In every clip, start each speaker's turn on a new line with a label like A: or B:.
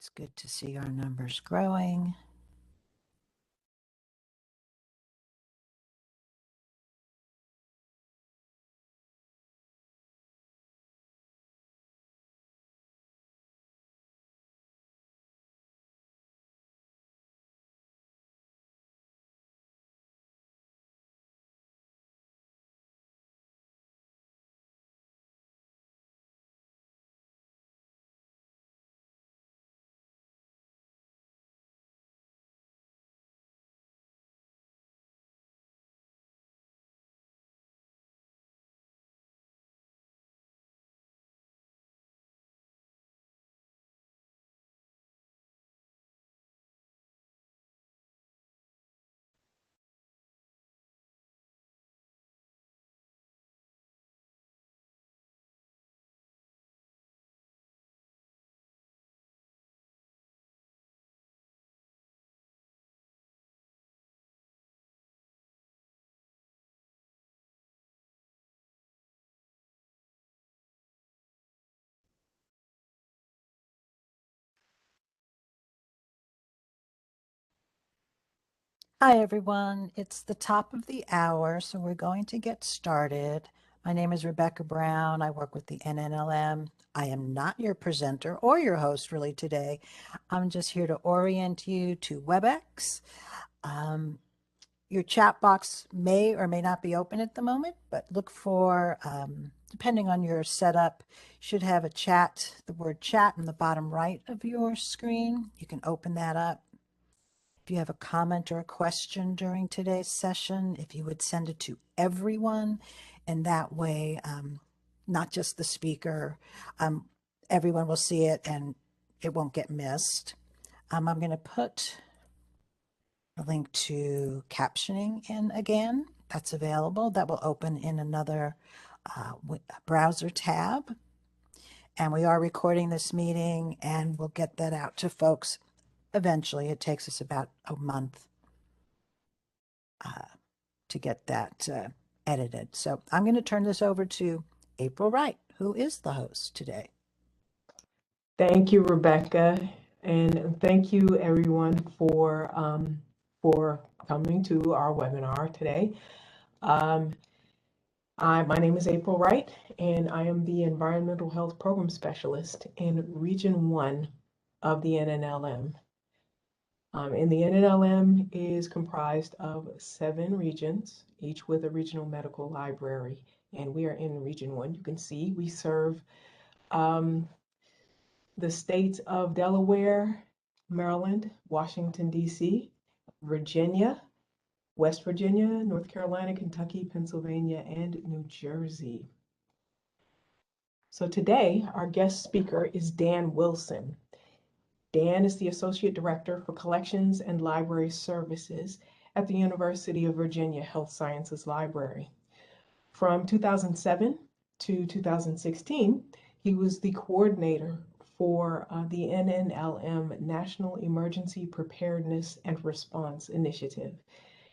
A: It's good to see our numbers growing. Hi, everyone. It's the top of the hour, so we're going to get started. My name is Rebecca Brown. I work with the NNLM. I am not your presenter or your host really today. I'm just here to orient you to WebEx. Your chat box may or may not be open at the moment, but look for, depending on your setup, you should have a chat, the word chat in the bottom right of your screen. You can open that up. If you have a comment or a question during today's session, if you would send it to everyone, and that way, not just the speaker, everyone will see it and it won't get missed. I'm going to put a link to captioning in again. That's available. That will open in another browser tab. And we are recording this meeting and we'll get that out to folks eventually. It takes us about a month to get that edited. So I'm going to turn this over to April Wright, who is the host today.
B: Thank you, Rebecca, and thank you everyone for coming to our webinar today. My name is April Wright, and I am the Environmental Health Program Specialist in Region 1 of the NNLM. And the NNLM is comprised of 7 regions, each with a regional medical library. And we are in Region 1. You can see we serve the states of Delaware, Maryland, Washington, D.C., Virginia, West Virginia, North Carolina, Kentucky, Pennsylvania, and New Jersey. So today, our guest speaker is Dan Wilson. Dan is the Associate Director for Collections and Library Services at the University of Virginia Health Sciences Library. From 2007 to 2016, he was the coordinator for the NNLM National Emergency Preparedness and Response Initiative.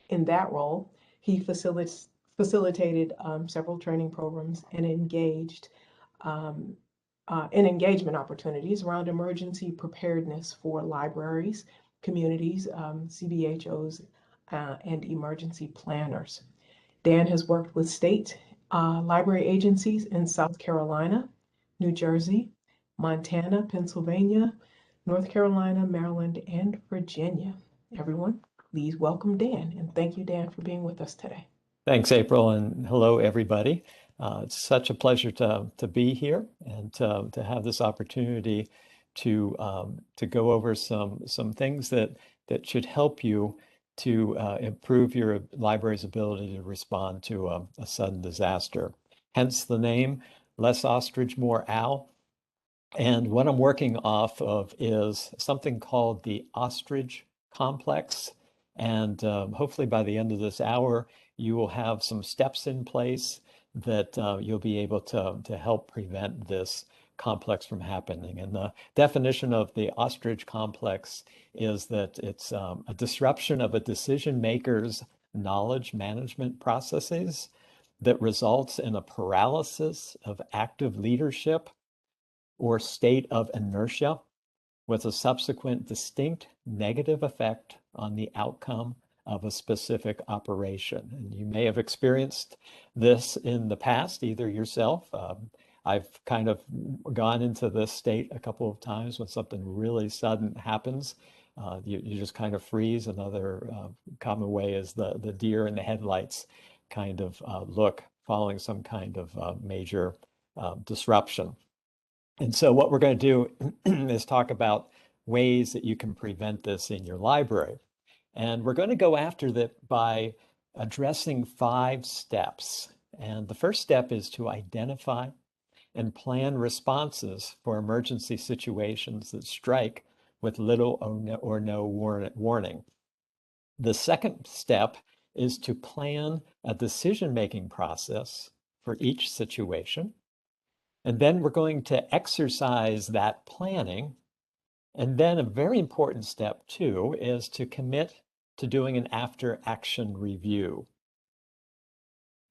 B: In that role, he facilitated several training programs and engaged in engagement opportunities around emergency preparedness for libraries, communities, CBHOs, and emergency planners. Dan has worked with state library agencies in South Carolina, New Jersey, Montana, Pennsylvania, North Carolina, Maryland, and Virginia. Everyone, please welcome Dan. And thank you, Dan, for being with us today.
C: Thanks, April, and hello, everybody. It's such a pleasure to be here and to have this opportunity to go over some things that should help you to improve your library's ability to respond to a sudden disaster. Hence the name, Less Ostrich, More Owl. And what I'm working off of is something called the Ostrich Complex. And hopefully by the end of this hour, you will have some steps in place that you'll be able to help prevent this complex from happening. And the definition of the Ostrich Complex is that it's a disruption of a decision maker's knowledge management processes that results in a paralysis of active leadership or state of inertia with a subsequent distinct negative effect on the outcome of a specific operation. And you may have experienced this in the past, either yourself. I've kind of gone into this state a couple of times when something really sudden happens. You just kind of freeze. Another common way is the deer in the headlights kind of look following some kind of major disruption. And so what we're going to do is talk about ways that you can prevent this in your library. And we're going to go after that by addressing 5 steps. And the first step is to identify and plan responses for emergency situations that strike with little or no warning. The second step is to plan a decision-making process for each situation. And then we're going to exercise that planning. And then a very important step too is to commit to doing an after-action review.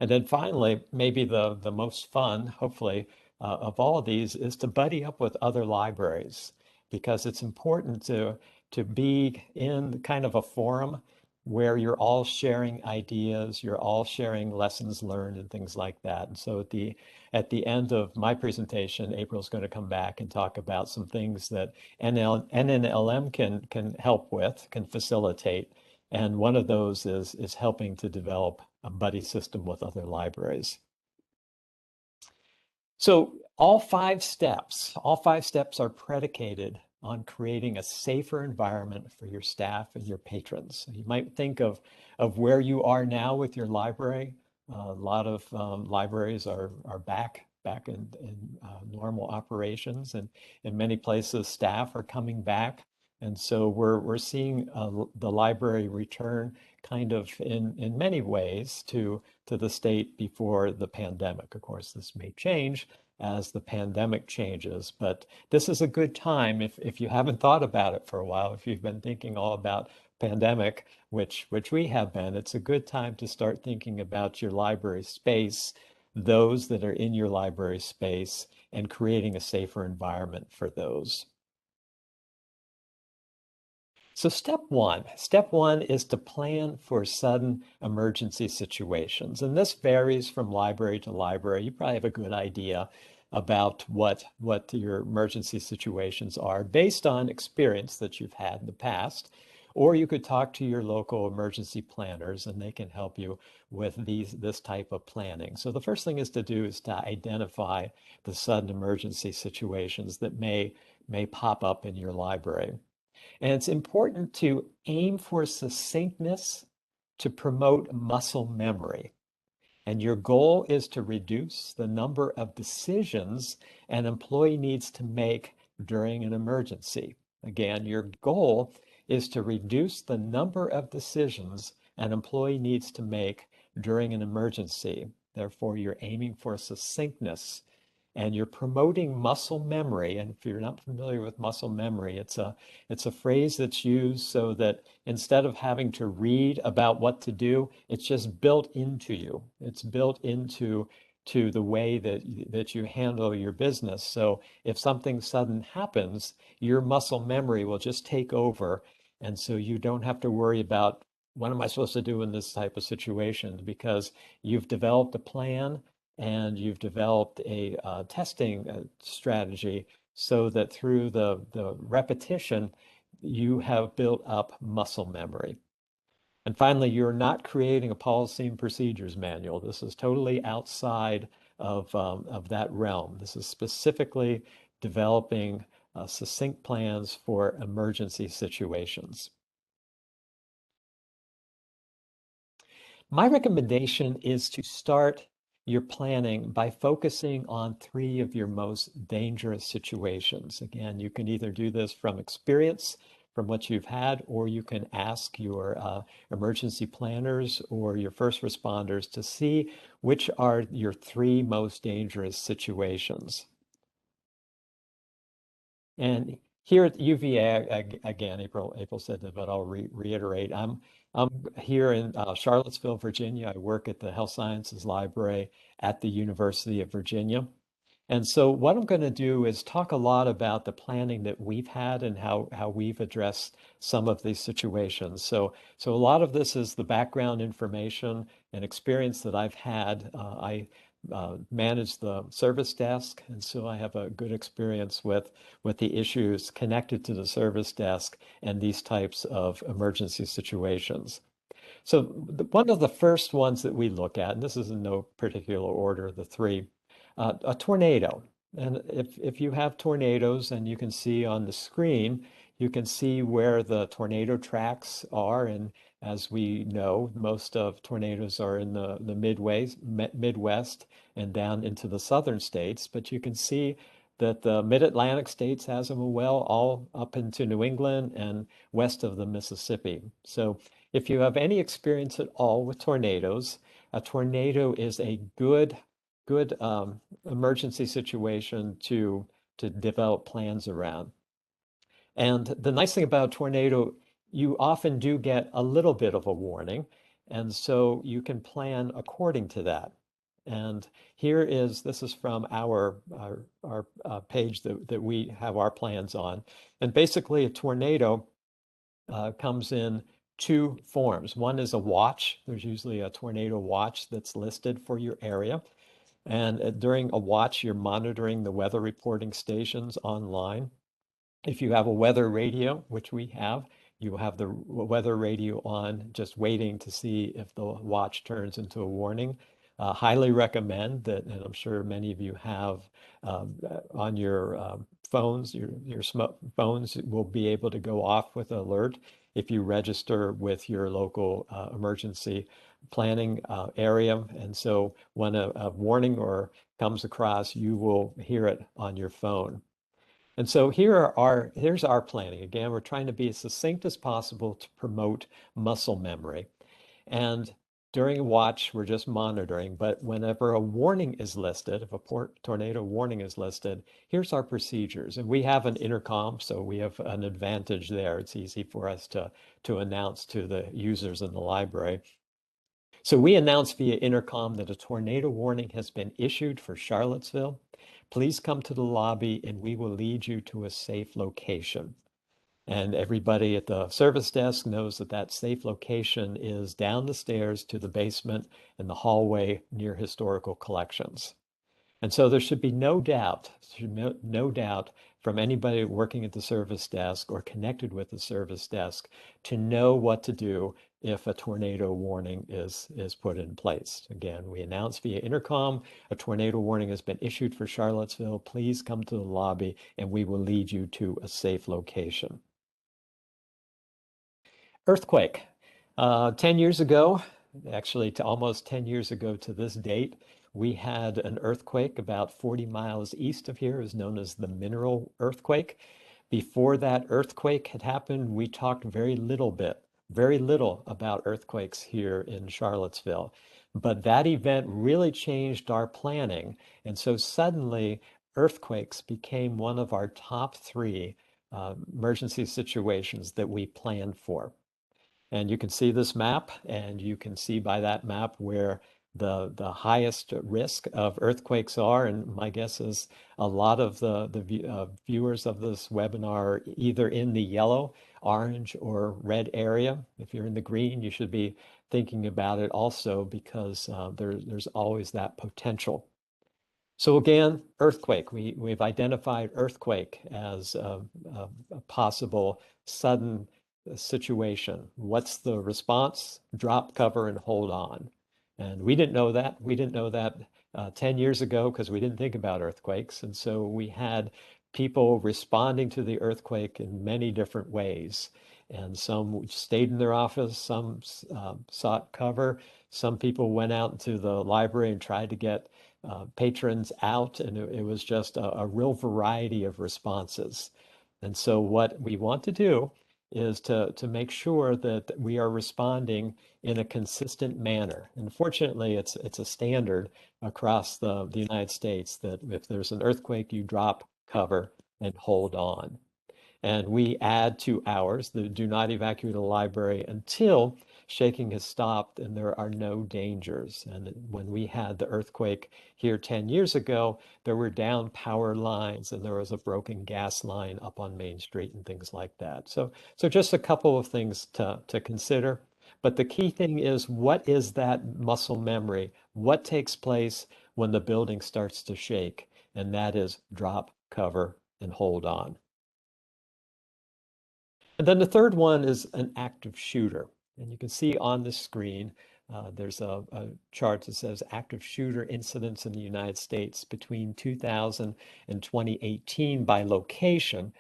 C: And then finally, maybe the most fun, hopefully, of all of these is to buddy up with other libraries, because it's important to be in kind of a forum where you're all sharing ideas, you're all sharing lessons learned and things like that. And so at the end of my presentation, April's going to come back and talk about some things that NNLM can help with, can facilitate. And one of those is helping to develop a buddy system with other libraries. So all five steps are predicated on creating a safer environment for your staff and your patrons. So you might think of where you are now with your library. A lot of libraries are back in normal operations, and in many places staff are coming back. And so we're seeing the library return kind of in many ways to the state before the pandemic. Of course, this may change as the pandemic changes, but this is a good time if you haven't thought about it for a while, if you've been thinking all about pandemic, which we have been, it's a good time to start thinking about your library space, those that are in your library space, and creating a safer environment for those. So step one is to plan for sudden emergency situations. And this varies from library to library. You probably have a good idea about what your emergency situations are based on experience that you've had in the past. Or you could talk to your local emergency planners and they can help you with this type of planning. So the first thing is to identify the sudden emergency situations that may pop up in your library. And it's important to aim for succinctness to promote muscle memory. And your goal is to reduce the number of decisions an employee needs to make during an emergency. Again, your goal is to reduce the number of decisions an employee needs to make during an emergency. Therefore, you're aiming for succinctness and you're promoting muscle memory. And if you're not familiar with muscle memory, it's a phrase that's used so that instead of having to read about what to do, it's just built into you. It's built into the way that you handle your business. So if something sudden happens, your muscle memory will just take over. And so you don't have to worry about what am I supposed to do in this type of situation, because you've developed a plan and you've developed a testing strategy so that through the repetition, you have built up muscle memory. And finally, you're not creating a policy and procedures manual. This is totally outside of that realm. This is specifically developing succinct plans for emergency situations. My recommendation is to start your planning by focusing on 3 of your most dangerous situations. Again, you can either do this from experience, from what you've had, or you can ask your emergency planners or your first responders to see which are your 3 most dangerous situations. And here at UVA, again, April said that, but I'll reiterate. I'm here in Charlottesville, Virginia. I work at the Health Sciences Library at the University of Virginia. And so what I'm going to do is talk a lot about the planning that we've had and how we've addressed some of these situations. So a lot of this is the background information and experience that I've had. I manage the service desk, and so I have a good experience with the issues connected to the service desk and these types of emergency situations. So one of the first ones that we look at, and this is in no particular order, the three, a tornado. And if you have tornadoes, and you can see on the screen, you can see where the tornado tracks are. And as we know, most of tornadoes are in the Midwest and down into the southern states. But you can see that the mid-Atlantic states has them well, all up into New England and west of the Mississippi. So if you have any experience at all with tornadoes, a tornado is a good emergency situation to develop plans around. And the nice thing about a tornado, you often do get a little bit of a warning, and so you can plan according to that. And this is from our page that we have our plans on. And basically, a tornado comes in two forms. One is a watch. There's usually a tornado watch that's listed for your area. And during a watch, you're monitoring the weather reporting stations online. If you have a weather radio, which we have, you have the weather radio on, just waiting to see if the watch turns into a warning. Highly recommend that, and I'm sure many of you have on your phones, your phones will be able to go off with an alert if you register with your local emergency planning area. And so when a warning or comes across, you will hear it on your phone. And so here's our planning. Again, we're trying to be as succinct as possible to promote muscle memory. And during a watch, we're just monitoring. But whenever a warning is listed, if a tornado warning is listed, here's our procedures. And we have an intercom, so we have an advantage there. It's easy for us to announce to the users in the library. So we announce via intercom that a tornado warning has been issued for Charlottesville. Please come to the lobby and we will lead you to a safe location. And everybody at the service desk knows that that safe location is down the stairs to the basement in the hallway near historical collections. And so there should be no doubt from anybody working at the service desk or connected with the service desk to know what to do if a tornado warning is put in place. Again, we announce via intercom, a tornado warning has been issued for Charlottesville. Please come to the lobby and we will lead you to a safe location. Earthquake. 10 years ago, actually to almost 10 years ago to this date, we had an earthquake about 40 miles east of here. It was known as the Mineral Earthquake. Before that earthquake had happened, we talked very little about earthquakes here in Charlottesville. But that event really changed our planning. And so suddenly earthquakes became one of our top three emergency situations that we planned for. And you can see this map, and you can see by that map where the highest risk of earthquakes are. And my guess is a lot of the viewers of this webinar are either in the yellow, orange, or red area. If you're in the green, you should be thinking about it also, because there's always that potential. So again, earthquake. We've identified earthquake as a possible sudden situation. What's the response? Drop, cover, and hold on. And we didn't know that. We didn't know that 10 years ago because we didn't think about earthquakes. And so we had people responding to the earthquake in many different ways. And some stayed in their office, some sought cover. Some people went out into the library and tried to get patrons out, and it was just a real variety of responses. And so what we want to do is to make sure that we are responding in a consistent manner. And fortunately, it's a standard across the United States that if there's an earthquake, you drop, cover, and hold on. And we add 2 hours. Do not evacuate the library until shaking has stopped and there are no dangers. And when we had the earthquake here 10 years ago, there were down power lines and there was a broken gas line up on Main Street and things like that. So just a couple of things to consider. But the key thing is, what is that muscle memory? What takes place when the building starts to shake? And that is drop, cover, and hold on. And then the third one is an active shooter. And you can see on the screen, there's a chart that says active shooter incidents in the United States between 2000 and 2018 by location.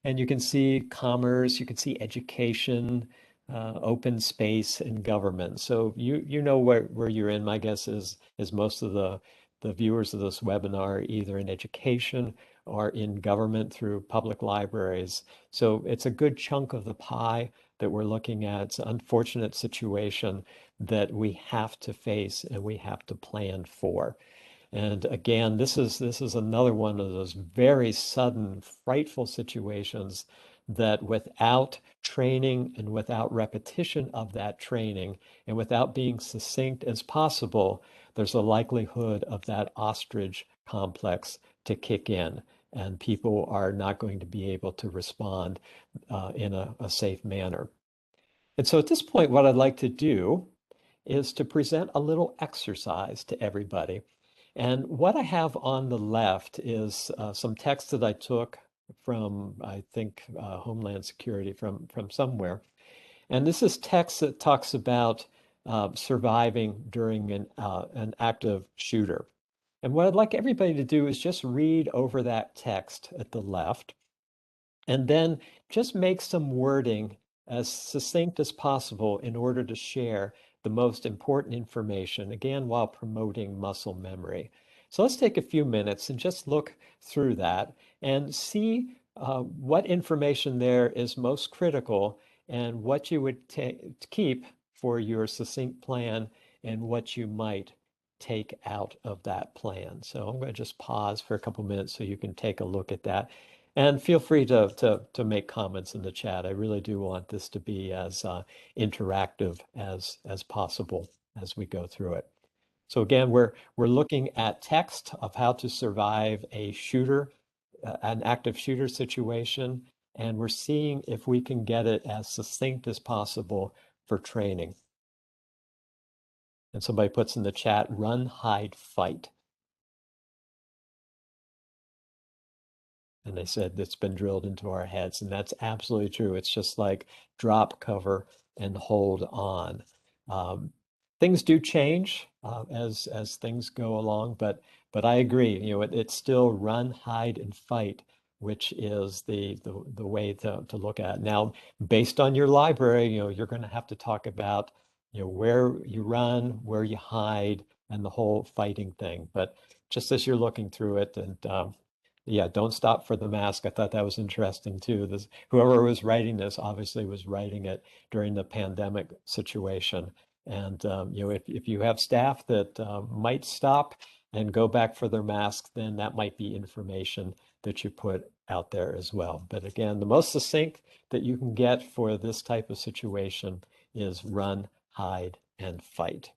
C: And you can see commerce, you can see education, open space, and government. So you know where you're in. My guess is most of the viewers of this webinar are either in education or in government through public libraries. So it's a good chunk of the pie that we're looking at. It's an unfortunate situation that we have to face and we have to plan for. And again, this is another one of those very sudden, frightful situations that without training and without repetition of that training and without being succinct as possible, there's a likelihood of that ostrich complex to kick in, and people are not going to be able to respond in a safe manner. And so at this point, what I'd like to do is to present a little exercise to everybody. And what I have on the left is some text that I took from, I think, Homeland Security from somewhere. And this is text that talks about surviving during an active shooter. And what I'd like everybody to do is just read over that text at the left and then just make some wording as succinct as possible in order to share the most important information, again, while promoting muscle memory. So let's take a few minutes and just look through that and see what information there is most critical and what you would keep for your succinct plan and what you might take out of that plan. So I'm going to just pause for a couple minutes so you can take a look at that. And feel free to make comments in the chat. I really do want this to be as interactive as possible as we go through it. So again, we're looking at text of how to survive a shooter, an active shooter situation, and we're seeing if we can get it as succinct as possible for training. And somebody puts in the chat, run, hide, fight. And they said it's been drilled into our heads, and that's absolutely true. It's just like drop, cover, and hold on. Things do change as things go along, but I agree. You know, it's still run, hide, and fight, which is the way to look at it. Now, based on your library, you know, you're going to have to talk about, you know, where you run, where you hide, and the whole fighting thing. But just as you're looking through it, and yeah, don't stop for the mask. I thought that was interesting too. Whoever was writing this obviously was writing it during the pandemic situation. And you know, if you have staff that might stop and go back for their mask, then that might be information that you put out there as well. But again, the most succinct that you can get for this type of situation is run, hide, and fight.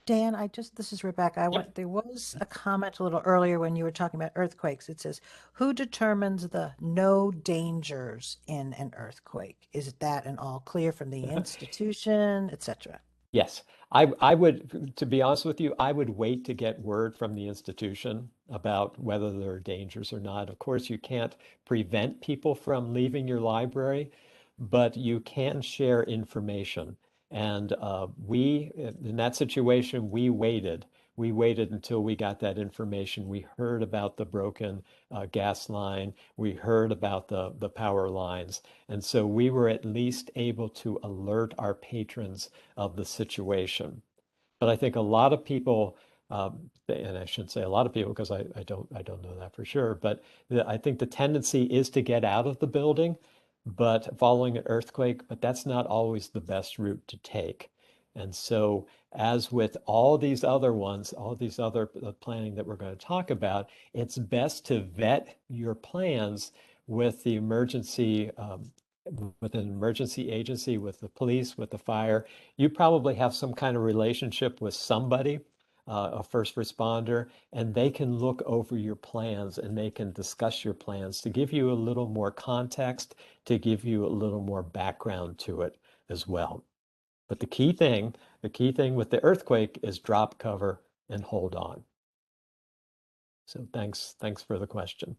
A: Dan, this is Rebecca.
C: Yep.
A: There was a comment a little earlier when you were talking about earthquakes. It says, who determines the no dangers in an earthquake? Is it that and all clear from the institution, etc.?
C: Yes, I would, to be honest with you, I would wait to get word from the institution about whether there are dangers or not. Of course, you can't prevent people from leaving your library, but you can share information. And in that situation, we waited. We waited until we got that information. We heard about the broken gas line. We heard about the power lines. And so we were at least able to alert our patrons of the situation. But I think a lot of people, and I shouldn't say a lot of people because I don't know that for sure, but I think the tendency is to get out of the building, but following an earthquake, but that's not always the best route to take. And so, as with all these other ones, all these other planning that we're going to talk about, it's best to vet your plans with the emergency with an emergency agency, with the police, with the fire, you probably have some kind of relationship with somebody, a first responder, and they can look over your plans and they can discuss your plans to give you a little more context, to give you a little more background to it as well. But the key thing with the earthquake is drop cover and hold on. So thanks for the question.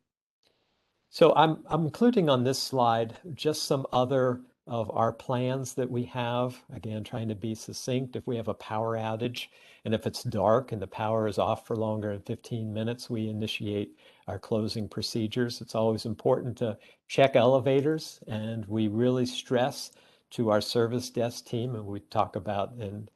C: So I'm including on this slide just some other of our plans that we have. Again, trying to be succinct. If we have a power outage and if it's dark and the power is off for longer than 15 minutes, we initiate our closing procedures. It's always important to check elevators, and we really stress to our service desk team, and we talk about in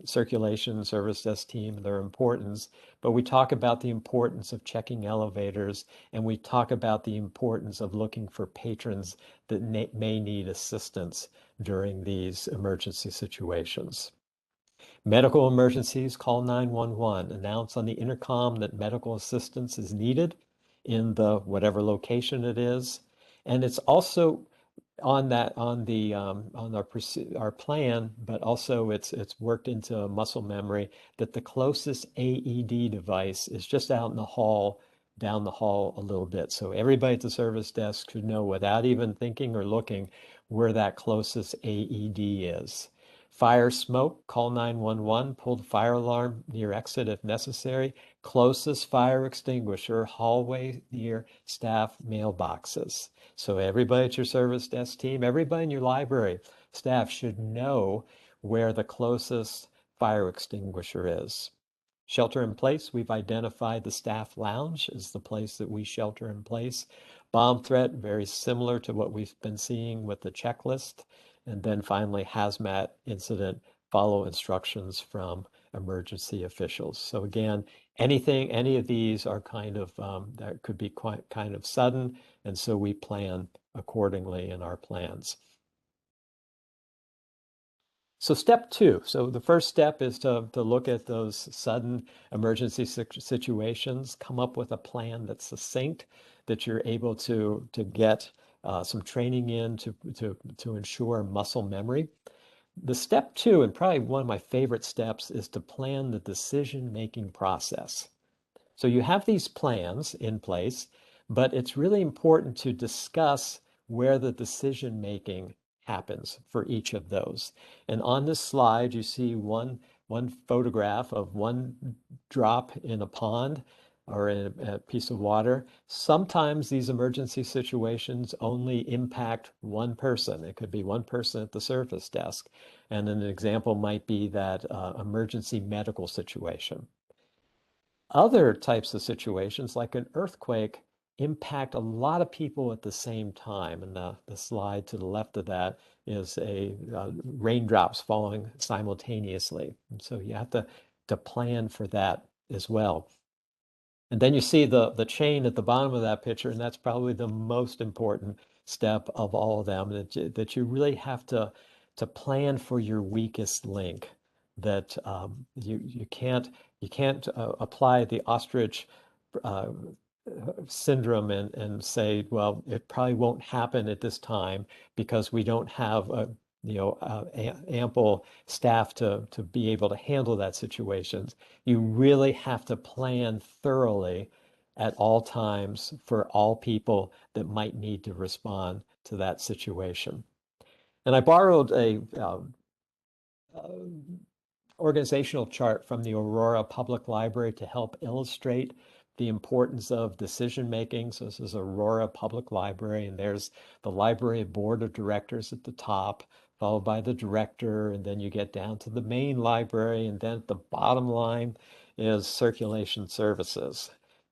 C: circulation service desk team their importance, but we talk about the importance of checking elevators, and we talk about the importance of looking for patrons that may need assistance during these emergency situations. Medical emergencies, call 911, announce on the intercom that medical assistance is needed in the whatever location it is. And it's also on our plan, but also it's worked into muscle memory that the closest AED device is just out in the hall, down the hall a little bit. So everybody at the service desk should know without even thinking or looking where that closest AED is. Fire, smoke, call 911, pull the fire alarm near exit if necessary. Closest fire extinguisher, hallway near staff mailboxes. So everybody at your service desk team, everybody in your library staff should know where the closest fire extinguisher is. Shelter in place, we've identified the staff lounge as the place that we shelter in place. Bomb threat, very similar to what we've been seeing with the checklist. And then finally, hazmat incident, follow instructions from emergency officials. So again, any of these are kind of, that could be quite kind of sudden. And so we plan accordingly in our plans. So step two. So the first step is to look at those sudden emergency situations, come up with a plan that's succinct, that you're able to get some training in to ensure muscle memory. The step two, and probably one of my favorite steps, is to plan the decision-making process. So you have these plans in place, but it's really important to discuss where the decision making happens for each of those. And on this slide, you see one photograph of one drop in a pond or in a piece of water. Sometimes these emergency situations only impact one person. It could be one person at the service desk. And an example might be that emergency medical situation. Other types of situations, like an earthquake, impact a lot of people at the same time. And the slide to the left of that is raindrops falling simultaneously. And so you have to plan for that as well. And then you see the chain at the bottom of that picture, and that's probably the most important step of all of them, that you really have to plan for your weakest link, that you can't apply the ostrich syndrome and say, well, it probably won't happen at this time because we don't have ample staff to be able to handle that situation. You really have to plan thoroughly at all times for all people that might need to respond to that situation. And I borrowed a organizational chart from the Aurora Public Library to help illustrate the importance of decision making. So this is Aurora Public Library, and there's the library board of directors at the top, followed by the director, and then you get down to the main library, and then at the bottom line is circulation services.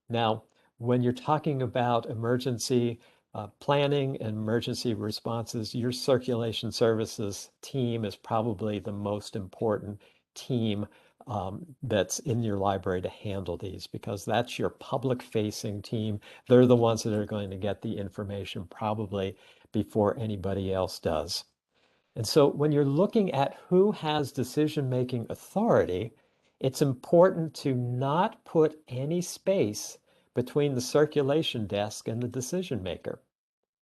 C: Now, when you're talking about emergency planning and emergency responses, your circulation services team is probably the most important team that's in your library to handle these, because that's your public facing team. They're the ones that are going to get the information probably before anybody else does. And so when you're looking at who has decision-making authority, it's important to not put any space between the circulation desk and the decision maker.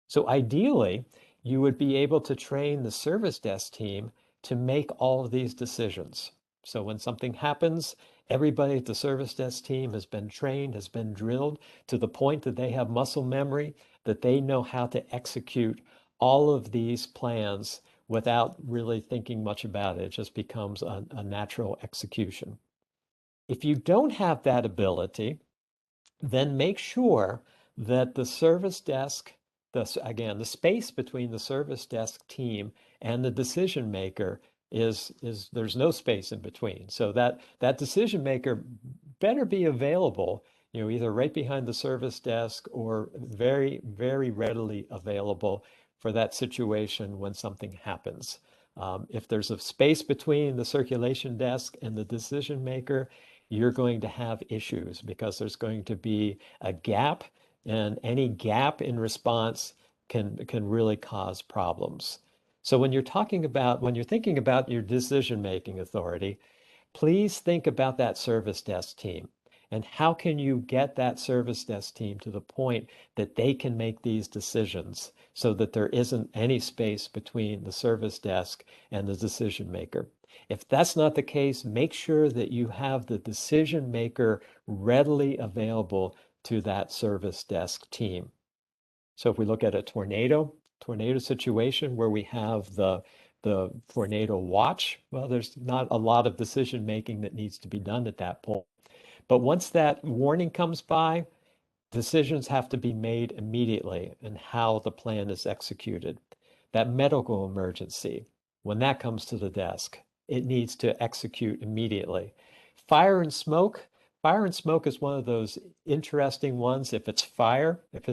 C: So ideally, you would be able to train the service desk team to make all of these decisions. So when something happens, everybody at the service desk team has been trained, has been drilled to the point that they have muscle memory, that they know how to execute all of these plans without really thinking much about it. It just becomes a natural execution. If you don't have that ability, then make sure that the service desk, again, the space between the service desk team and the decision maker is there's no space in between. So that decision maker better be available, either right behind the service desk or very, very readily available for that situation when something happens. If there's a space between the circulation desk and the decision maker, you're going to have issues because there's going to be a gap, and any gap in response can really cause problems. So when you're thinking about your decision-making authority, please think about that service desk team. And how can you get that service desk team to the point that they can make these decisions so that there isn't any space between the service desk and the decision maker? If that's not the case, make sure that you have the decision maker readily available to that service desk team. So if we look at a tornado situation where we have the tornado watch, well, there's not a lot of decision making that needs to be done at that point. But once that warning comes by, decisions have to be made immediately in how the plan is executed. That medical emergency, when that comes to the desk, it needs to execute immediately. Fire and smoke. Fire and smoke is one of those interesting ones. If it's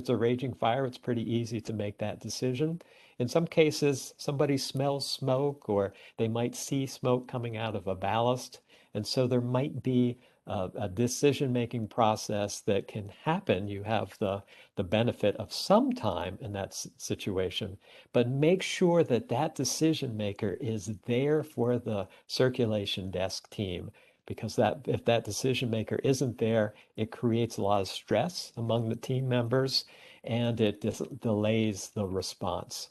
C: a raging fire, it's pretty easy to make that decision. In some cases, somebody smells smoke or they might see smoke coming out of a ballast. And so there might be a decision-making process that can happen. You have the benefit of some time in that situation, but make sure that that decision maker is there for the circulation desk team, because if that decision maker isn't there, it creates a lot of stress among the team members and it delays the response.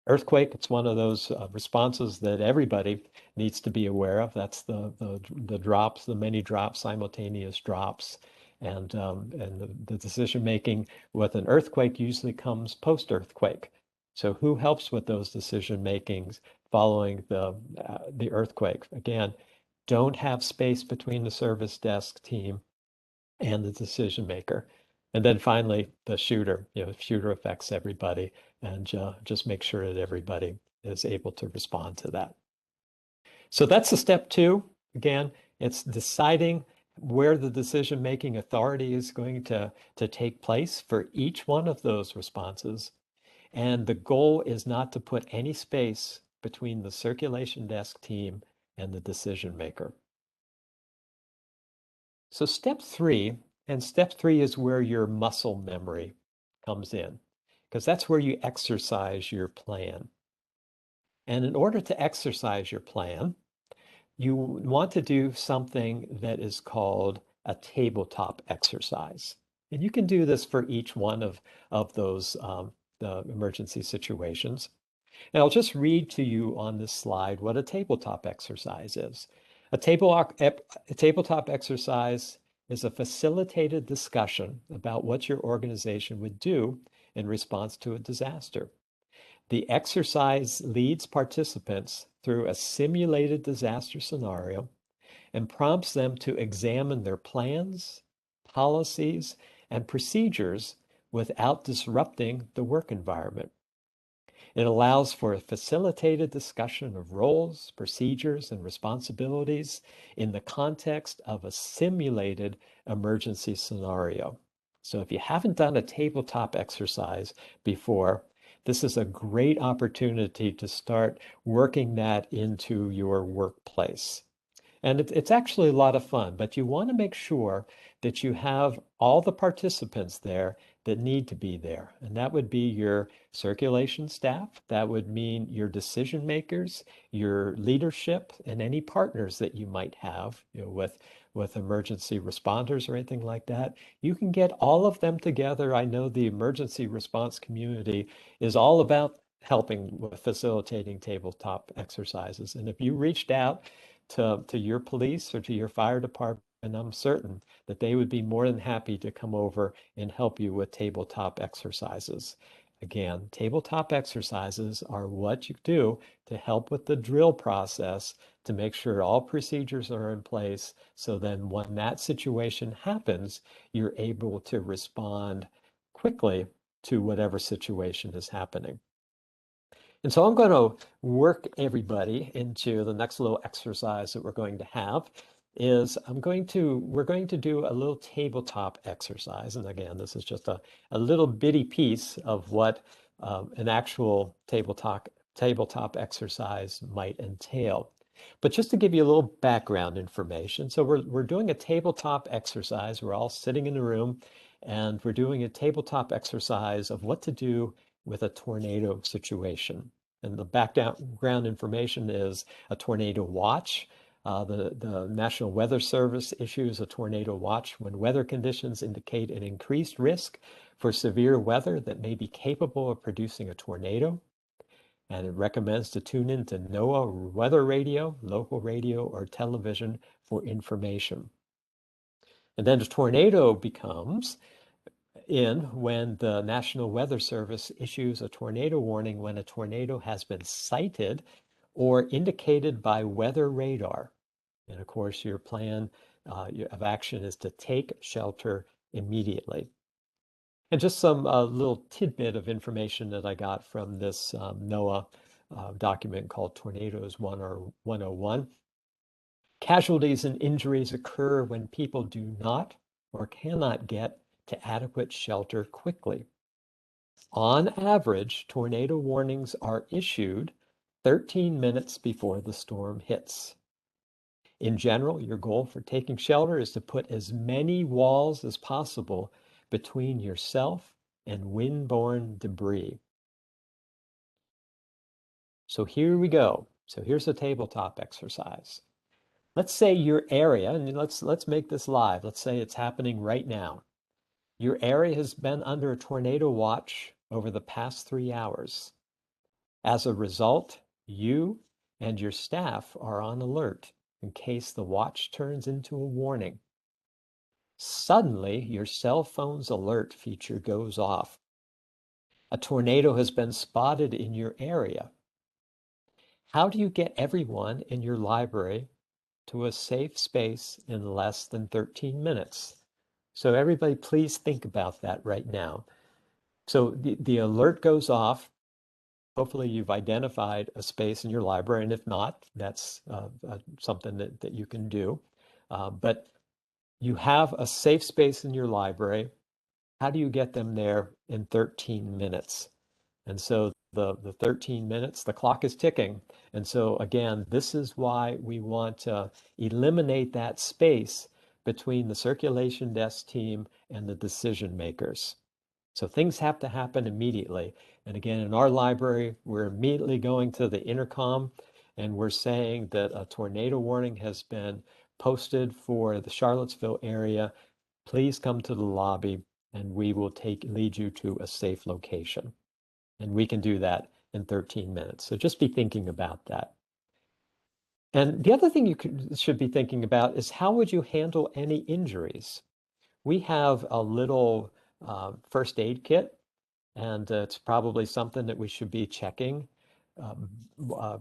C: Earthquake, it's one of those responses that everybody needs to be aware of. That's the drops, the many drops, simultaneous drops. And the decision making with an earthquake usually comes post-earthquake. So who helps with those decision makings following the earthquake? Again, don't have space between the service desk team and the decision maker. And then finally, the shooter. The shooter affects everybody, and just make sure that everybody is able to respond to that. So that's the step 2. Again, it's deciding where the decision-making authority is going to take place for each one of those responses. And the goal is not to put any space between the circulation desk team and the decision maker. So step 3 is where your muscle memory comes in, because that's where you exercise your plan. And in order to exercise your plan, you want to do something that is called a tabletop exercise. And you can do this for each one of those the emergency situations. And I'll just read to you on this slide what a tabletop exercise is. A tabletop exercise is a facilitated discussion about what your organization would do in response to a disaster. The exercise leads participants through a simulated disaster scenario and prompts them to examine their plans, policies, and procedures without disrupting the work environment. It allows for a facilitated discussion of roles, procedures, and responsibilities in the context of a simulated emergency scenario. So if you haven't done a tabletop exercise before, this is a great opportunity to start working that into your workplace. And it's actually a lot of fun, but you want to make sure that you have all the participants there that need to be there. And that would be your circulation staff. That would mean your decision makers, your leadership, and any partners that you might have, with emergency responders or anything like that. You can get all of them together. I know the emergency response community is all about helping with facilitating tabletop exercises. And if you reached out to your police or to your fire department, I'm certain that they would be more than happy to come over and help you with tabletop exercises. Again, tabletop exercises are what you do to help with the drill process to make sure all procedures are in place. So then when that situation happens, you're able to respond quickly to whatever situation is happening. And so I'm going to work everybody into the next little exercise that we're going to have is we're going to do a little tabletop exercise. And again, this is just a little bitty piece of what an actual tabletop exercise might entail. But just to give you a little background information, so we're doing a tabletop exercise. We're all sitting in a room and we're doing a tabletop exercise of what to do with a tornado situation. And the background information is a tornado watch. The National Weather Service issues a tornado watch when weather conditions indicate an increased risk for severe weather that may be capable of producing a tornado. And it recommends to tune in to NOAA weather radio, local radio, or television for information. And then a tornado becomes when the National Weather Service issues a tornado warning when a tornado has been sighted or indicated by weather radar. And of course, your plan of action is to take shelter immediately. And just some little tidbit of information that I got from this NOAA document called Tornadoes 101. Casualties and injuries occur when people do not or cannot get to adequate shelter quickly. On average, tornado warnings are issued 13 minutes before the storm hits. In general, your goal for taking shelter is to put as many walls as possible between yourself and wind-borne debris. So here we go. So here's a tabletop exercise. Let's say your area, and let's make this live. Let's say it's happening right now. Your area has been under a tornado watch over the past 3 hours. As a result, you and your staff are on alert in case the watch turns into a warning. Suddenly, your cell phone's alert feature goes off. A tornado has been spotted in your area. How do you get everyone in your library to a safe space in less than 13 minutes? So everybody, please think about that right now. So the alert goes off. Hopefully you've identified a space in your library, and if not, that's something that you can do. But you have a safe space in your library. How do you get them there in 13 minutes? And so the 13 minutes, the clock is ticking. And so again, this is why we want to eliminate that space between the circulation desk team and the decision makers. So things have to happen immediately. And again, in our library, we're immediately going to the intercom and we're saying that a tornado warning has been posted for the Charlottesville area. Please come to the lobby and we will lead you to a safe location. And we can do that in 13 minutes. So just be thinking about that. And the other thing you should be thinking about is how would you handle any injuries? We have a little first aid kit, and it's probably something that we should be checking um, uh,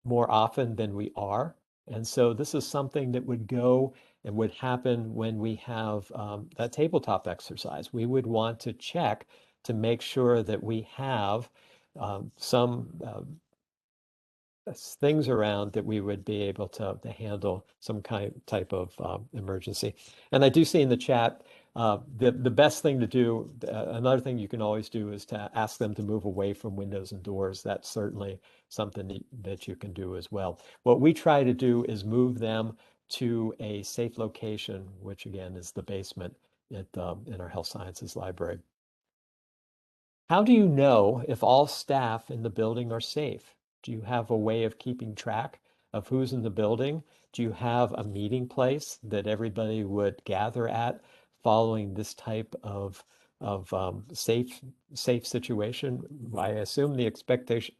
C: more often than we are. And so this is something that would go and would happen when we have that tabletop exercise. We would want to check to make sure that we have some things around that we would be able to handle some type of emergency. And I do see in the chat, the best thing to do, another thing you can always do is to ask them to move away from windows and doors. That's certainly something that you can do as well. What we try to do is move them to a safe location, which again is the basement in our health sciences library. How do you know if all staff in the building are safe? Do you have a way of keeping track of who's in the building? Do you have a meeting place that everybody would gather at following this type of safe situation. I assume the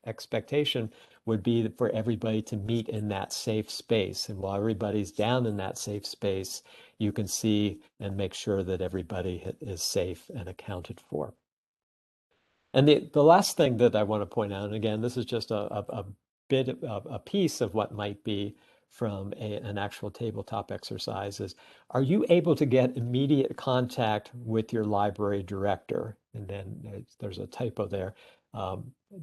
C: expectation would be for everybody to meet in that safe space. And while everybody's down in that safe space, you can see and make sure that everybody is safe and accounted for. And the last thing that I want to point out, and again, this is just a bit of a piece of what might be from an actual tabletop exercise, is are you able to get immediate contact with your library director? And then there's a typo there.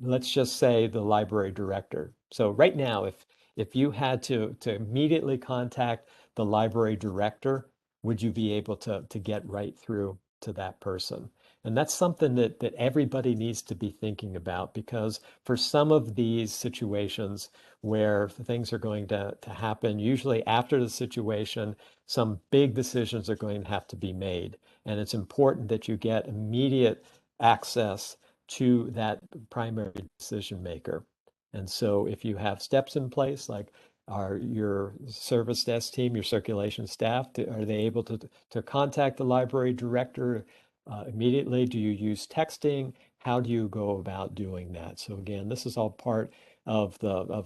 C: Let's just say the library director. So right now, if you had to immediately contact the library director, would you be able to get right through to that person? And that's something that everybody needs to be thinking about, because for some of these situations where things are going to happen, usually after the situation, some big decisions are going to have to be made. And it's important that you get immediate access to that primary decision maker. And so if you have steps in place, like your service desk team, your circulation staff, are they able to contact the library director immediately? Do you use texting? How do you go about doing that? So again, this is all part of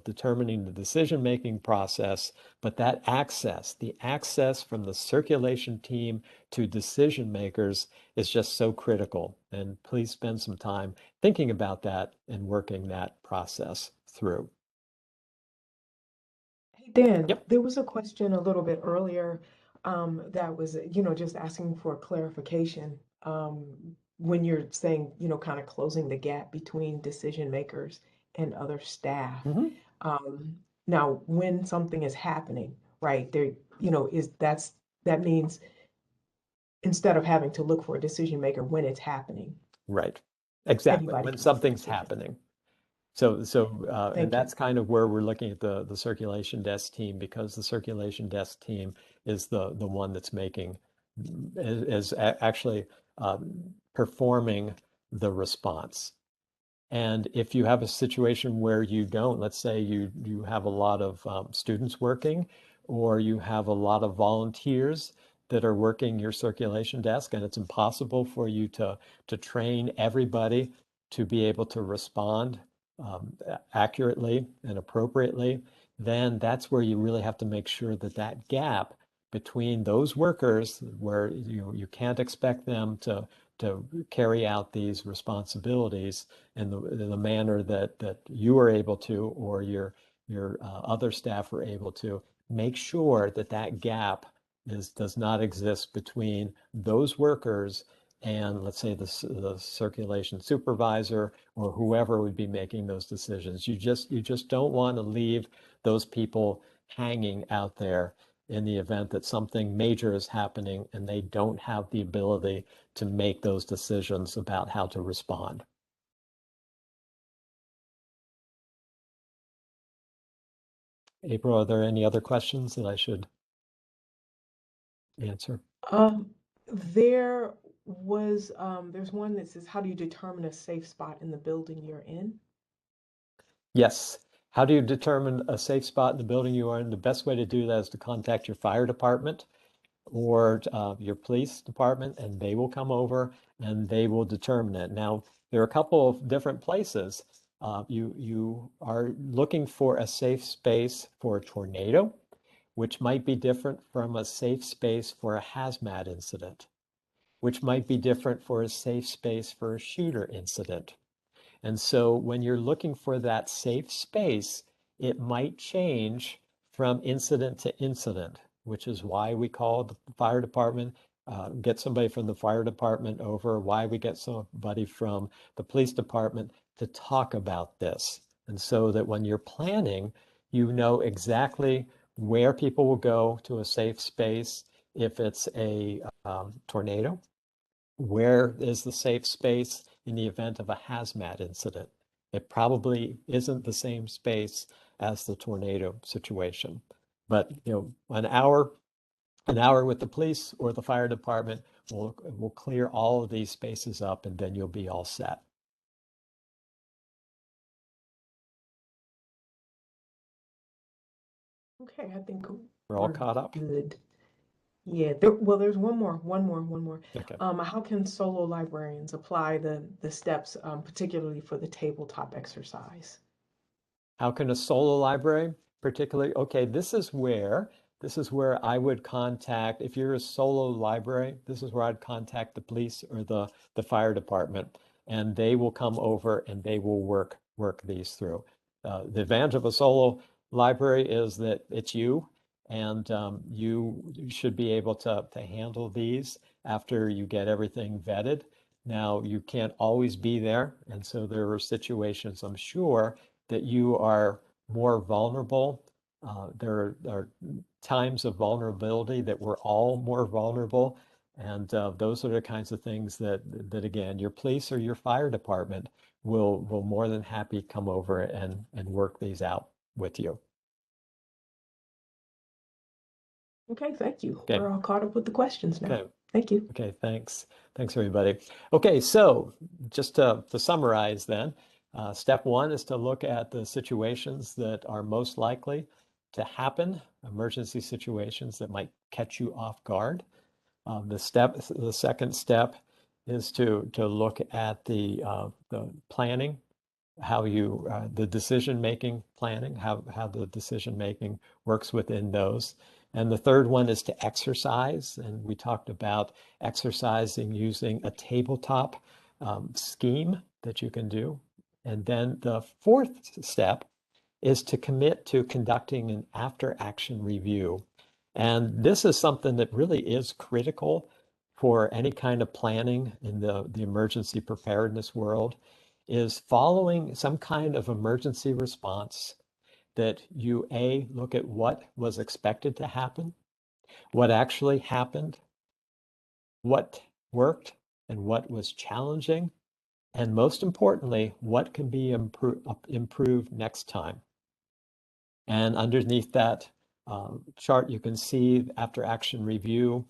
C: determining the decision-making process, but that access, the access from the circulation team to decision makers is just so critical. And please spend some time thinking about that and working that process through.
B: Hey, Dan,
C: Yep.
B: there was a question a little bit earlier that was, just asking for clarification when you're saying, kind of closing the gap between decision makers and other staff.
C: Mm-hmm.
B: Now, when something is happening, right, there, that means instead of having to look for a decision maker when it's happening,
C: Right. Exactly.
B: anybody
C: When
B: can make the
C: something's
B: decision.
C: happening. And
B: Thank you.
C: that's kind of where we're looking at the circulation desk team, because the circulation desk team is the one that's making actually performing the response. And if you have a situation where you don't, let's say you have a lot of students working, or you have a lot of volunteers that are working your circulation desk, and it's impossible for you to train everybody to be able to respond accurately and appropriately, then that's where you really have to make sure that that gap between those workers, where you can't expect them to carry out these responsibilities in the manner that you are able to, or your other staff are able to, make sure that that gap does not exist between those workers and, let's say, the circulation supervisor or whoever would be making those decisions. You just don't want to leave those people hanging out there in the event that something major is happening and they don't have the ability to make those decisions about how to respond. April, are there any other questions that I should answer?
B: Um, there's one that says, how do you determine a safe spot in the building you're in?
C: Yes. How do you determine a safe spot in the building you are in? The best way to do that is to contact your fire department or your police department, and they will come over and they will determine it. Now, there are a couple of different places. You are looking for a safe space for a tornado, which might be different from a safe space for a hazmat incident, which might be different for a safe space for a shooter incident. And so when you're looking for that safe space, it might change from incident to incident, which is why we call the fire department, get somebody from the fire department over, why we get somebody from the police department to talk about this. And so that when you're planning, you know exactly where people will go to a safe space. If it's a tornado, where is the safe space in the event of a hazmat incident? It probably isn't the same space as the tornado situation. But an hour with the police or the fire department will clear all of these spaces up, and then you'll be all set.
B: Okay, I think
C: We're all
B: we're
C: caught up.
B: good. Yeah, well, there's one more.
C: Okay.
B: How can solo librarians apply the steps, particularly for the tabletop exercise?
C: How can a solo library particularly? Okay, this is where I would contact, if you're a solo library, this is where I'd contact the police or the fire department, and they will come over and they will work these through. The advantage of a solo library is that it's you, and you should be able to handle these after you get everything vetted. Now, you can't always be there, and so there are situations, I'm sure, that you are more vulnerable. There are times of vulnerability that we're all more vulnerable. And those are the kinds of things that again, your police or your fire department will more than happy come over and work these out with you.
B: Okay, thank you.
C: Okay.
B: We're all caught up with the questions now.
C: Okay.
B: Thank you.
C: Okay, thanks. Thanks, everybody. Okay, so just to summarize then, step one is to look at the situations that are most likely to happen, emergency situations that might catch you off guard. The second step is to look at the planning, how you the decision-making planning, how the decision-making works within those. And the third one is to exercise. And we talked about exercising using a tabletop scheme that you can do. And then the fourth step is to commit to conducting an after-action review. And this is something that really is critical for any kind of planning in the emergency preparedness world, is following some kind of emergency response that you, A, look at what was expected to happen, what actually happened, what worked and what was challenging, and most importantly, what can be improved next time. And underneath that chart, you can see after action review.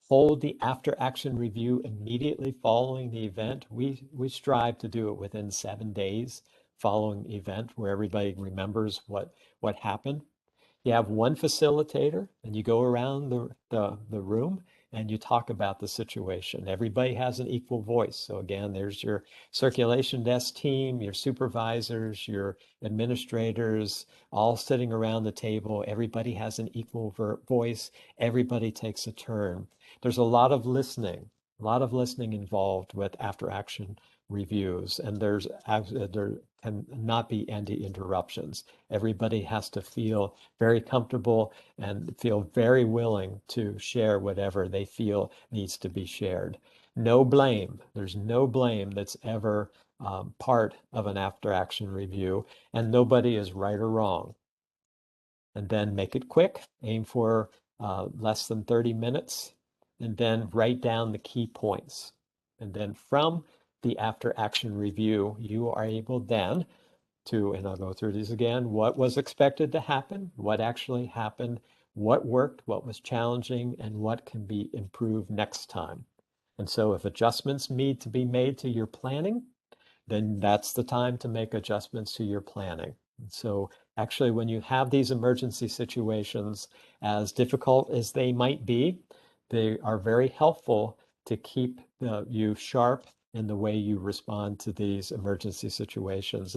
C: Hold the after action review immediately following the event. We strive to do it within 7 days following the event, where everybody remembers what happened. You have one facilitator, and you go around the room and you talk about the situation. Everybody has an equal voice. So again, there's your circulation desk team, your supervisors, your administrators, all sitting around the table. Everybody has an equal voice. Everybody takes a turn. There's a lot of listening involved with after action reviews, and there can not be any interruptions. Everybody has to feel very comfortable and feel very willing to share whatever they feel needs to be shared. No blame. There's no blame that's ever part of an after action review, and nobody is right or wrong. And then make it quick, aim for less than 30 minutes, and then write down the key points. And then from the after action review, you are able then to, and I'll go through these again, what was expected to happen, what actually happened, what worked, what was challenging, and what can be improved next time. And so if adjustments need to be made to your planning, then that's the time to make adjustments to your planning. And so actually, when you have these emergency situations, as difficult as they might be, they are very helpful to keep you sharp in the way you respond to these emergency situations.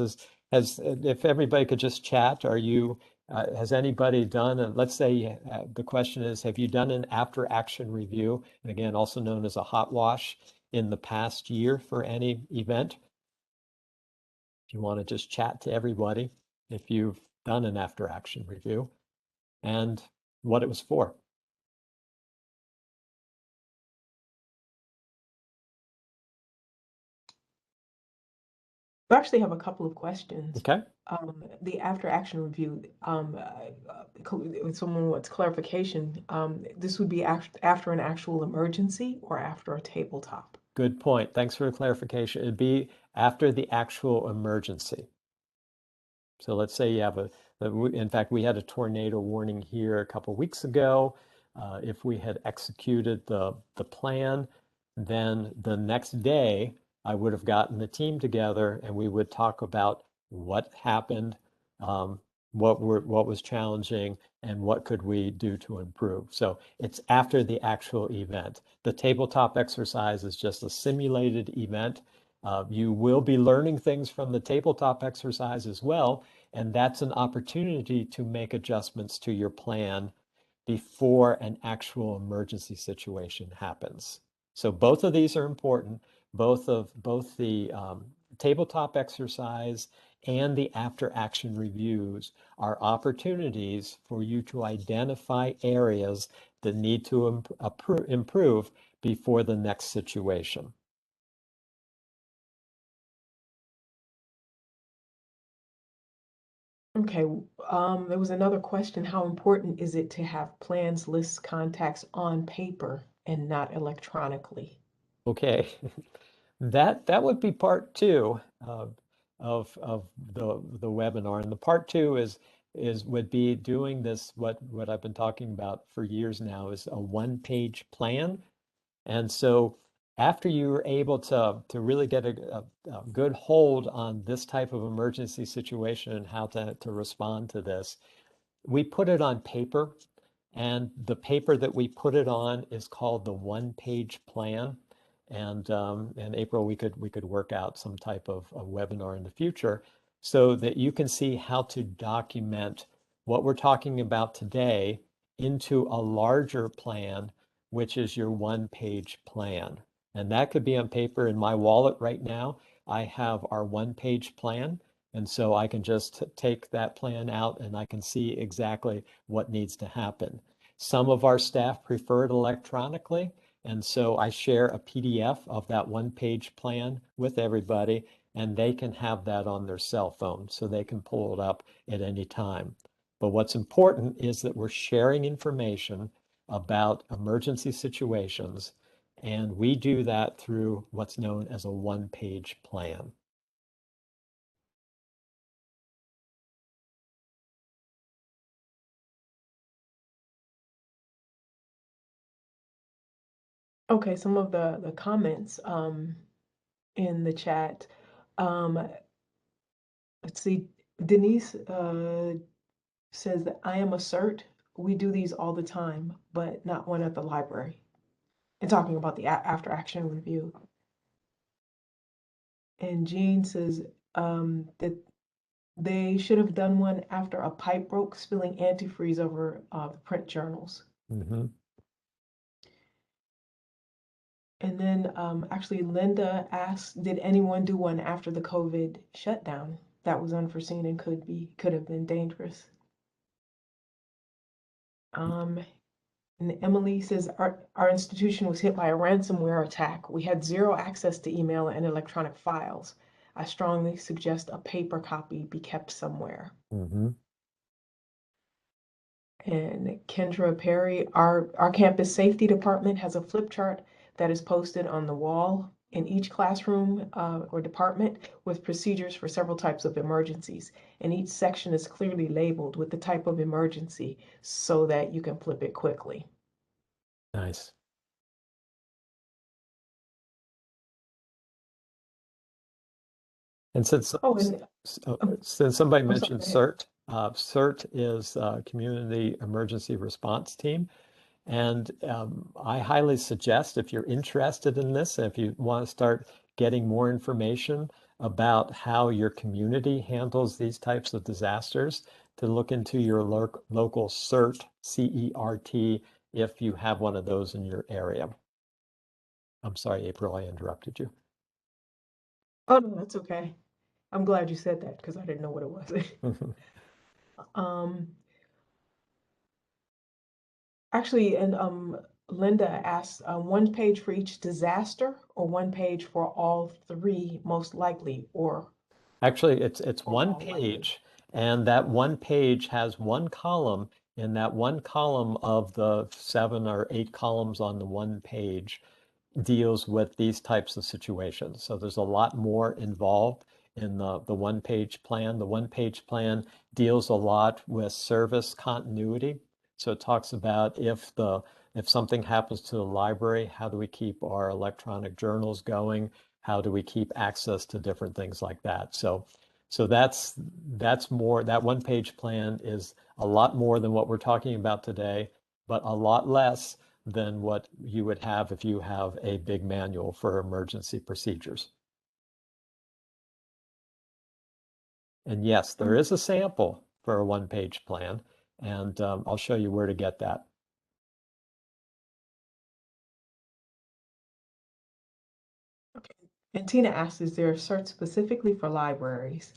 C: If everybody could just chat, has anybody done, and let's say the question is, have you done an after action review, and again, also known as a hot wash, in the past year for any event? If you want to just chat to everybody, if you've done an after action review and what it was for.
B: I actually have a couple of questions.
C: Okay.
B: The after action review, someone wants clarification. This would be after an actual emergency or after a tabletop?
C: Good point. Thanks for the clarification. It'd be after the actual emergency. So let's say you have in fact, we had a tornado warning here a couple weeks ago. If we had executed the plan, then the next day I would have gotten the team together and we would talk about what happened, what was challenging, and what could we do to improve. So it's after the actual event. The tabletop exercise is just a simulated event. You will be learning things from the tabletop exercise as well, and that's an opportunity to make adjustments to your plan before an actual emergency situation happens. So both of these are important. Both the tabletop exercise and the after action reviews are opportunities for you to identify areas that need to improve before the next situation.
B: Okay, there was another question. How important is it to have plans, lists, contacts on paper and not electronically?
C: Okay, that would be part two of the webinar, and the part two would be doing this what I've been talking about for years now is a one-page plan. And so after you're able to really get a good hold on this type of emergency situation and how to respond to this, we put it on paper, and the paper that we put it on is called the one-page plan. And April, we could work out some type of a webinar in the future so that you can see how to document what we're talking about today into a larger plan, which is your one-page plan. And that could be on paper. In my wallet right now, I have our one-page plan. And so I can just take that plan out and I can see exactly what needs to happen. Some of our staff prefer it electronically. And so I share a PDF of that one-page plan with everybody, and they can have that on their cell phone so they can pull it up at any time. But what's important is that we're sharing information about emergency situations, and we do that through what's known as a one-page plan.
B: Okay, some of the comments in the chat. Um, let's see, Denise says that I am a CERT. We do these all the time, but not one at the library. And talking about the after action review. And Jean says that they should have done one after a pipe broke, spilling antifreeze over the print journals.
C: Mm-hmm.
B: And then actually Linda asked, did anyone do one after the COVID shutdown? That was unforeseen and could have been dangerous. And Emily says, our institution was hit by a ransomware attack. We had zero access to email and electronic files. I strongly suggest a paper copy be kept somewhere.
C: Mm-hmm.
B: And Kendra Perry, our campus safety department has a flip chart that is posted on the wall in each classroom or department with procedures for several types of emergencies. And each section is clearly labeled with the type of emergency so that you can flip it quickly.
C: Nice. And since somebody mentioned CERT, CERT is Community Emergency Response Team. And I highly suggest if you're interested in this, if you want to start getting more information about how your community handles these types of disasters, to look into your local CERT, C-E-R-T, if you have one of those in your area. I'm sorry, April, I interrupted you.
B: Oh, no, that's okay. I'm glad you said that because I didn't know what it was. Actually, and Linda asked, one page for each disaster or one page for all three most likely, or
C: Actually, it's one
B: all likely?
C: page, and that one page has one column. In that one column of the 7 or 8 columns on the one page deals with these types of situations. So there's a lot more involved in the one-page plan. The one-page plan deals a lot with service continuity. So it talks about if something happens to the library, how do we keep our electronic journals going? How do we keep access to different things like that? So So that's more, that one-page plan is a lot more than what we're talking about today, but a lot less than what you would have if you have a big manual for emergency procedures. And yes, there is a sample for a one-page plan, and I'll show you where to get that.
B: Okay. And Tina asks, is there a search specifically for libraries?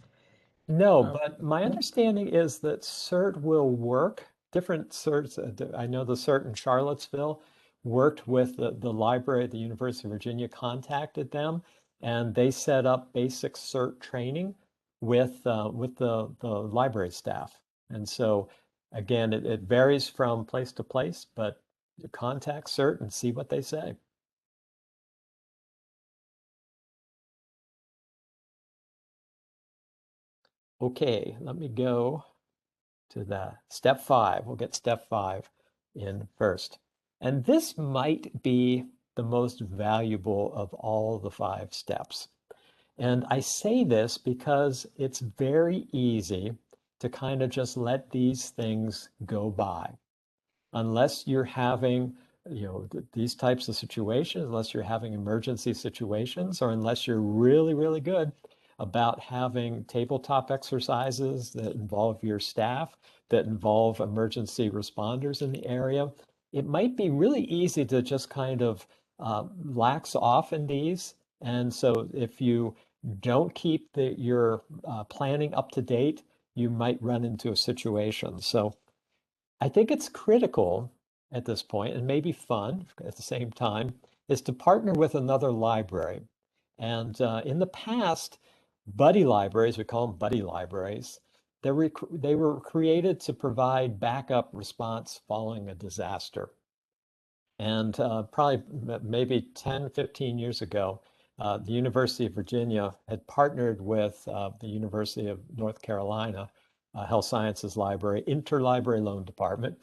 C: No,
B: Um,
C: but my understanding is that CERT will work. Different CERTs, I know the CERT in Charlottesville worked with the library at the University of Virginia, contacted them, and they set up basic CERT training with the library staff. And so again, it varies from place to place, but you contact CERT and see what they say. Okay, let me go to the step 5. We'll get step 5 in first. And this might be the most valuable of all the 5 steps. And I say this because it's very easy to kind of just let these things go by. Unless you're having, these types of situations, unless you're having emergency situations, or unless you're really, really good about having tabletop exercises that involve your staff, that involve emergency responders in the area, it might be really easy to just kind of lax off in these. And so if you don't keep your planning up to date, you might run into a situation. So I think it's critical at this point, and maybe fun at the same time, is to partner with another library. And in the past, buddy libraries, we call them buddy libraries, they were created to provide backup response following a disaster. And probably maybe 10, 15 years ago, the University of Virginia had partnered with the University of North Carolina Health Sciences Library, Interlibrary Loan Department,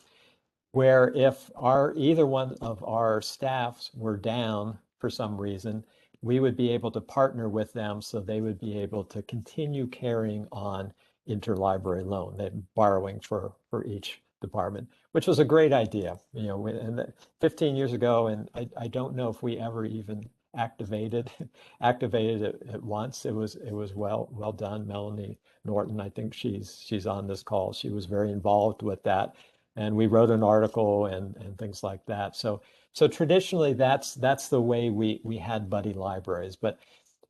C: where if either one of our staffs were down for some reason, we would be able to partner with them so they would be able to continue carrying on interlibrary loan, borrowing for each department, which was a great idea. And 15 years ago, and I don't know if we ever even activated it at once. It was well done. Melanie Norton, I think she's on this call. She was very involved with that, and we wrote an article and things like that. So traditionally that's the way we had buddy libraries. But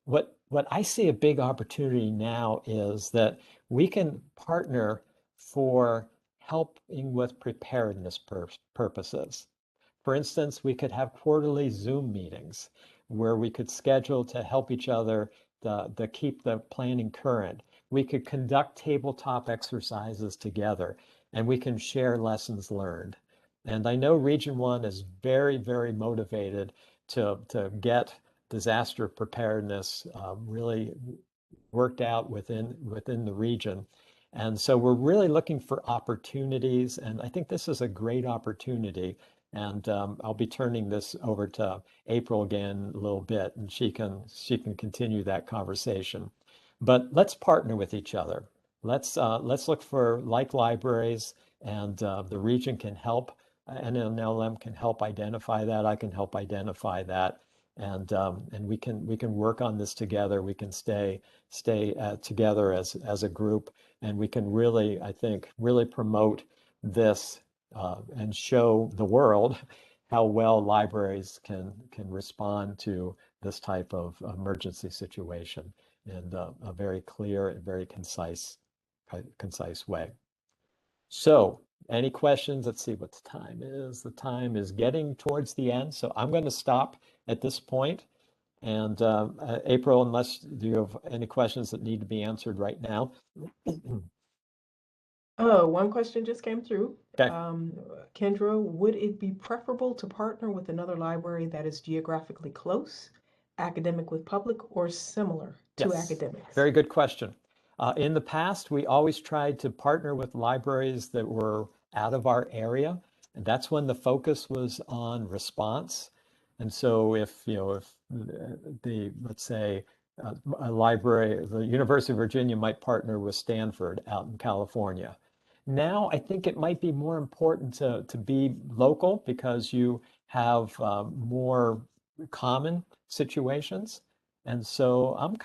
C: what I see a big opportunity now is that we can partner for helping with preparedness purposes. For instance, we could have quarterly Zoom meetings where we could schedule to help each other to keep the planning current. We could conduct tabletop exercises together, and we can share lessons learned. And I know Region 1 is very, very motivated to get disaster preparedness really worked out within the region. And so we're really looking for opportunities, and I think this is a great opportunity. And I'll be turning this over to April again a little bit, and she can continue that conversation. But let's partner with each other. Let's look for like libraries, and the region can help. NNLM can help identify that. I can help identify that, and we can work on this together. We can stay together as a group, and we can really, I think, really promote this and show the world how well libraries can respond to this type of emergency situation in a very clear and very concise way. So, any questions? Let's see what the time is. The time is getting towards the end, so I'm going to stop at this point. And April, unless you have any questions that need to be answered right now.
B: Oh, one question just came through.
C: Okay.
B: Kendra, would it be preferable to partner with another library that is geographically close, academic with public, or similar to
C: Yes,
B: academics?
C: very good question. In the past, we always tried to partner with libraries that were out of our area, and that's when the focus was on response. And so if let's say a library, the University of Virginia might partner with Stanford out in California. Now, I think it might be more important to be local because you have more common situations. And so I'm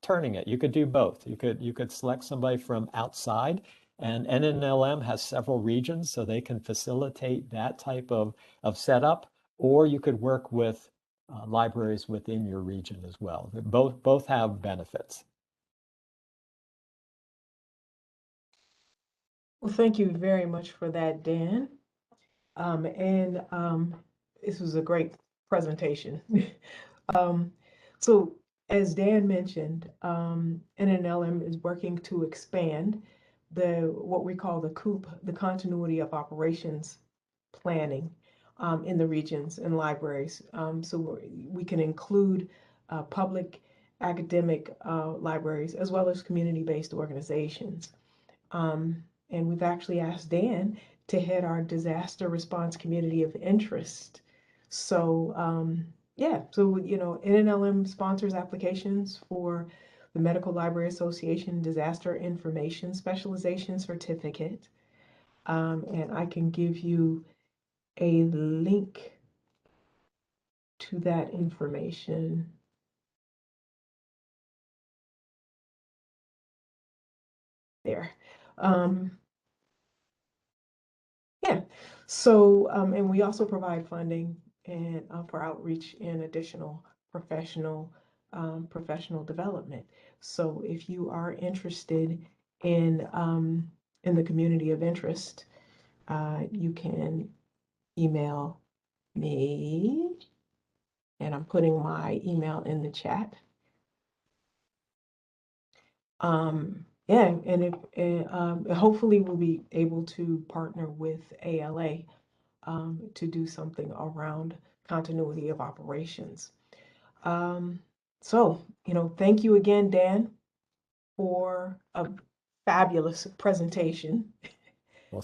C: turning it. You could do both. You could select somebody from outside, and NNLM has several regions, so they can facilitate that type of setup, or you could work with libraries within your region as well. Both have benefits.
B: Well, thank you very much for that, Dan. And this was a great presentation. um, so, as Dan mentioned, NNLM is working to expand what we call the COOP, the Continuity of Operations Planning, in the regions and libraries. So we can include public, academic libraries as well as community-based organizations. And we've actually asked Dan to head our disaster response community of interest. So yeah, so NNLM sponsors applications for the Medical Library Association Disaster Information Specialization Certificate. And I can give you a link to that information there. Yeah. So, and we also provide funding and for outreach and additional professional development. So, if you are interested in the community of interest, you can email me, and I'm putting my email in the chat. Yeah, and hopefully we'll be able to partner with ALA to do something around continuity of operations. So, thank you again, Dan, for a fabulous presentation.
C: Well,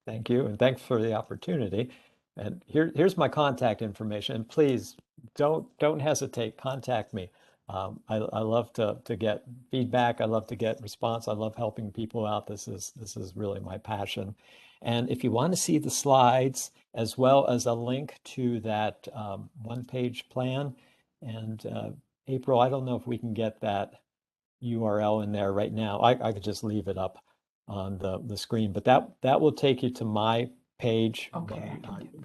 C: thank you, and thanks for the opportunity. And here's my contact information. And please don't hesitate. Contact me. I love to get feedback. I love to get response. I love helping people out. This is really my passion. And if you want to see the slides as well as a link to that one-page plan, and April, I don't know if we can get that URL in there right now. I could just leave it up on the screen, but that will take you to my page,
B: Okay.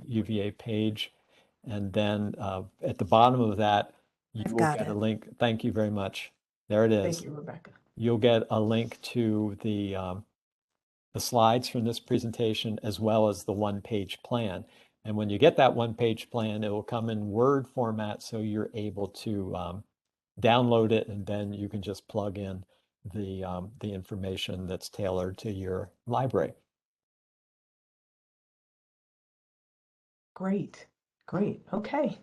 C: UVA page, and then at the bottom of that, you
A: I've
C: will
A: got
C: get a
A: it.
C: link. Thank you very much. There it is.
B: Thank you, Rebecca.
C: You'll get a link to the slides from this presentation as well as the one-page plan. And when you get that one-page plan, it will come in Word format, so you're able to download it, and then you can just plug in the information that's tailored to your library.
B: Great. Okay.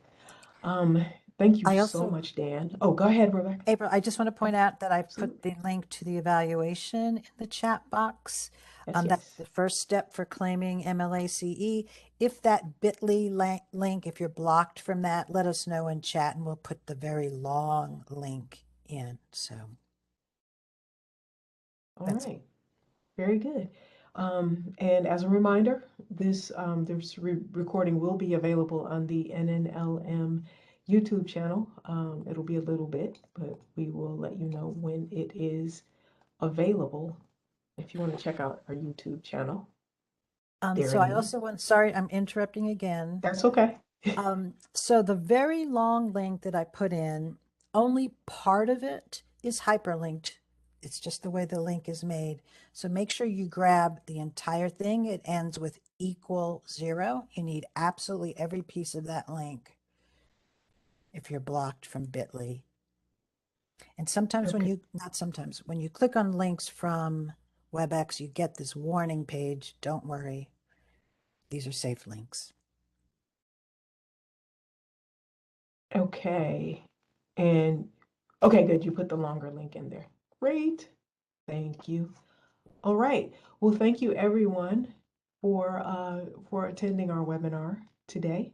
B: Thank you
A: I
B: so
A: also,
B: much, Dan. Oh, go ahead, Rebecca.
A: April, I just want to point out that I've put
B: Absolutely.
A: the link to the evaluation in the chat box.
B: Yes,
A: That's
B: yes.
A: the first step for claiming MLACE. If that bit.ly link, if you're blocked from that, let us know in chat and we'll put the very long link in. So
B: All
A: that's
B: right. Very good. And as a reminder, this recording will be available on the NNLM YouTube channel. It'll be a little bit, but we will let you know when it is available if you want to check out our YouTube channel. There
A: so
B: it
A: I
B: is.
A: also want, sorry, I'm interrupting again.
B: That's okay.
A: So the very long link that I put in, only part of it is hyperlinked. It's just the way the link is made. So make sure you grab the entire thing. It ends with =0. You need absolutely every piece of that link if you're blocked from bit.ly. And sometimes when
B: Okay.
A: you, not sometimes, when you click on links from WebEx, you get this warning page. Don't worry. These are safe links.
B: Okay. And okay, good. You put the longer link in there. Great. Thank you. All right. Well, thank you everyone for attending our webinar today.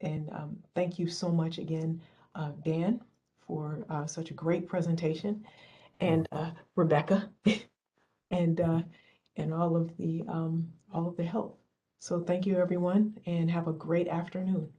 B: And thank you so much again, Dan, such a great presentation, and Rebecca, and all of the help. So thank you, everyone, and have a great afternoon.